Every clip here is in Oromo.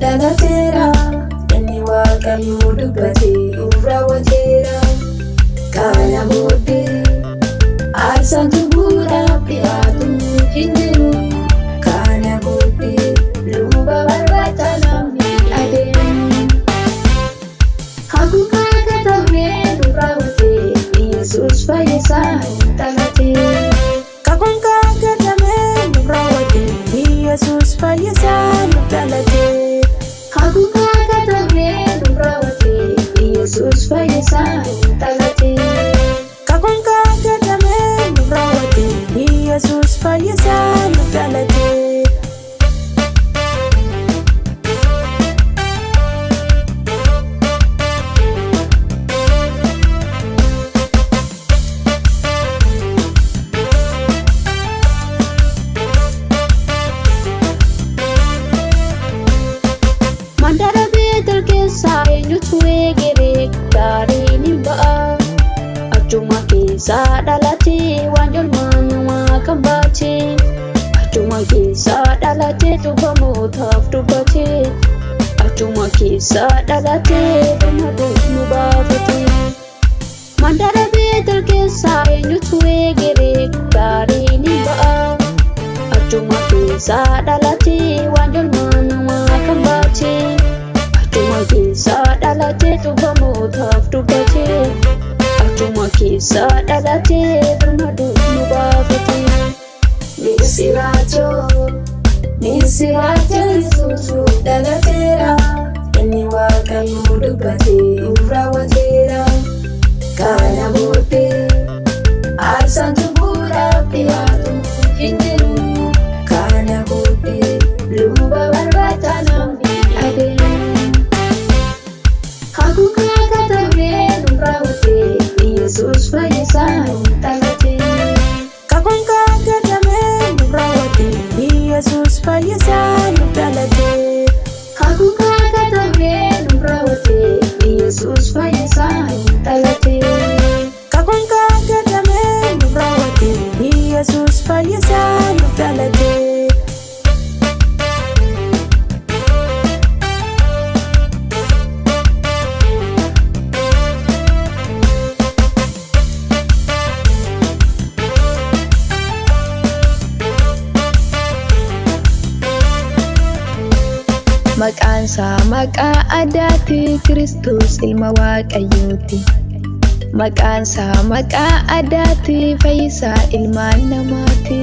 dhalateera. Inni Waaqayyoo dubbate of raawwateera. Kana booddee aarsaan cubbuudhaaf dhiyaatu hin jiru. Kana booddee luba barbaacha namni adeemu. Haguugaa katabnee nu raawwate Yesuus fayyisaa hin dhalate. Haguugaa katabnee nu raawwate Yesuus fayyisaa nu dhalate. Haguugaa katabnee nu raawwate Yesuus fayyisaa hin dhalate. Haguugaa katabnee nu raawwate Yesuus fayyisaa nu dhalate. Mandara beetel keessa eenyutu eegere gaariin hin ba'a. Achuma keessa dhalatee waan jolmaan namaa kan baate. Achuma keessa dhalatee cubbamootaf dubbate. Achuma keessa dhalatee birmaduuf nu baafate. Mandara beetel keessa eenyutu eegere gaariin hin ba'a. Achuma keessa dhalatee waan jolmaan namaa kan baate. Achuma keessa dhalatee cubbamootaf dubbate. Achuma keessa dhalatee birmaduuf nu baafate. Misiraachoo Yesuus nuuf dhalateera. Inni Waaqayyoo dubbate of raawwateera. Kana booddee aarsaan cubbuudhaaf dhiyaatu hin jiru. Kana booddee luba barbaacha namni adeemu. Haguugaa katabnee nu raawwate Yesuus fayyisaa hin dhalate. Haguugaa katabnee nu raawwate Yesuus fayyisaa nu dhalate. Haguugaa katabnee nu raawwate Yesuus fayyisaa hin dhalate. Haguugaa katabnee nu raawwate Yesuus fayyisaa nu dhalate. Maqaansaa maqaa addaati Kiristoos ilma Waaqayyooti. Maqaansaa maqaa addaati fayyisaa ilmaan namaati.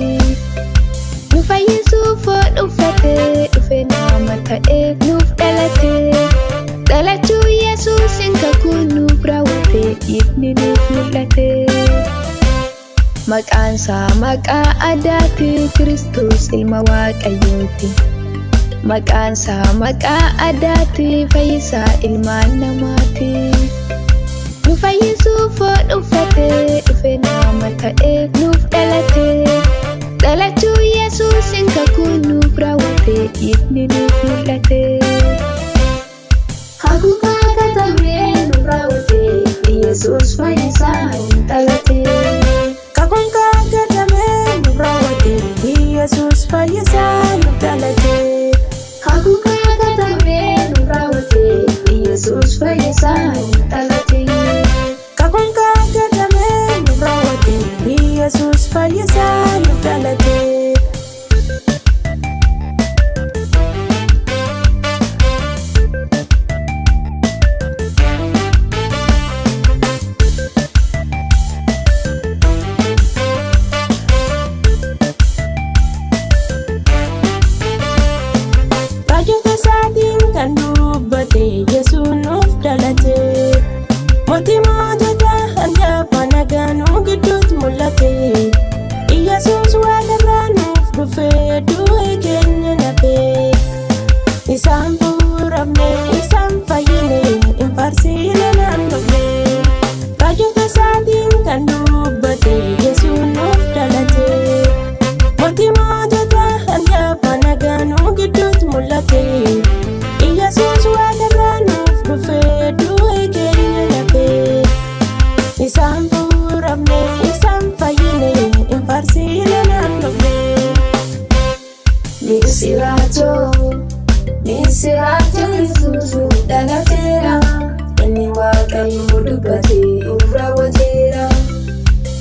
Nu fayyisuuf dhufe nama ta'ee nuuf dhalate. Dhalachuu Yesuusin kakuu nuuf raawwate ifni nuuf mul'ate. Maqaansaa maqaa addaati Kiristoos ilma Waaqayyooti. Maqaansaa maqaa addaati fayyisaa ilmaan namaati. Nu fayyisuuf dhufe nama ta'ee nuuf dhalate. Dhalachuu Yesuusin kakuu nuuf raawwate ifni nuuf mul'ate. Haguugaa katabnee nu raawwate Yesuus fayyisaa hin dhalate. Haguugaa katabnee nu raawwate Yesuus fayyisaa nu dhalate. Haguugaa katabnee nu raawwate Yesuus fayyisaa hin dhalate. Haguugaa katabnee nu raawwate Yesuus fayyisaa nu dhalate. Kan dubbate Yesuus nuuf dhalate. Mootii moototaa hangafa nagaa gidduutti mul'ate. Yesuus waaqarraa nuuf dhufe du'ee keenya nafe. Isaan bu'uuramne isaan fayyine hin faarsiine naannofne. Raajota isaatiin kan dubbate Yesuus nuuf dhalate. Mootii moototaa hangafa nagaa gidduutti mul'ate. Yesuus waaqarraa nuuf dhufe du'ee keenya nafe. Isaan bu'uuramne isaan fayyine hin faarsiine naannofne. Misiraachoo Raja Yesuus nuuf dhalateera. Inni Waaqayyo dubbate nuuf raawwateera.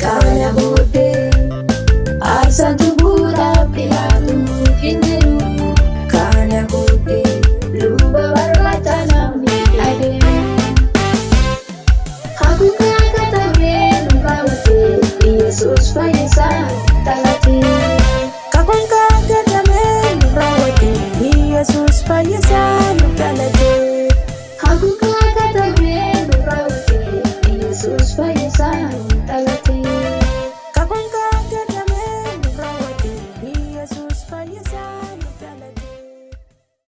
Kana booddee aarsaan cubbuudhaaf dhiyaatu hin jiru. Kana booddee luba barbaacha namni adeeme. Haguugaa katabee nu raawwate Yesuus fayyisaa dhalate. Kakuun katabee nu raawwate Yesuus fayyisaa.